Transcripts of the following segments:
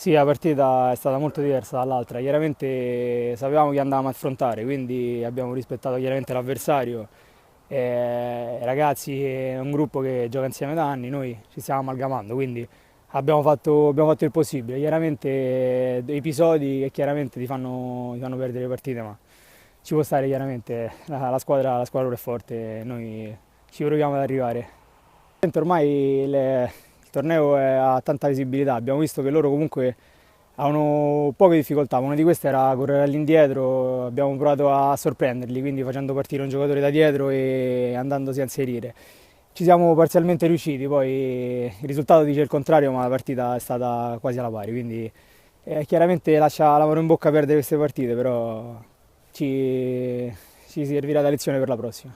Sì, la partita è stata molto diversa dall'altra, chiaramente sapevamo chi andavamo a affrontare, quindi abbiamo rispettato chiaramente l'avversario. I ragazzi è un gruppo che gioca insieme da anni, noi ci stiamo amalgamando, quindi abbiamo fatto il possibile. Chiaramente episodi che chiaramente ti fanno perdere le partite, ma ci può stare chiaramente, la squadra ora è forte, noi ci proviamo ad arrivare. Ormai il torneo ha tanta visibilità, abbiamo visto che loro comunque avevano poche difficoltà, una di queste era correre all'indietro, abbiamo provato a sorprenderli, quindi facendo partire un giocatore da dietro e andandosi a inserire. Ci siamo parzialmente riusciti, poi il risultato dice il contrario, ma la partita è stata quasi alla pari, quindi chiaramente lascia l'amore in bocca perdere queste partite, però ci, ci servirà da lezione per la prossima.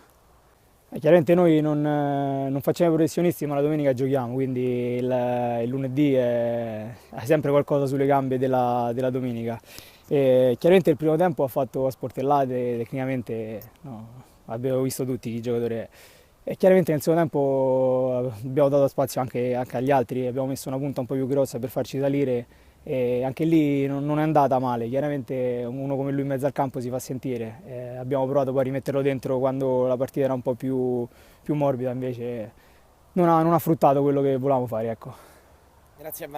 Chiaramente noi non facciamo i professionisti, ma la domenica giochiamo, quindi il lunedì è sempre qualcosa sulle gambe della domenica. E chiaramente il primo tempo ha fatto a sportellate, tecnicamente no, abbiamo visto tutti i giocatori. E chiaramente nel secondo tempo abbiamo dato spazio anche agli altri, abbiamo messo una punta un po' più grossa per farci salire e anche lì non è andata male, chiaramente uno come lui in mezzo al campo si fa sentire. Abbiamo provato poi a rimetterlo dentro quando la partita era un po' più morbida, invece non ha fruttato quello che volevamo fare, ecco. Grazie a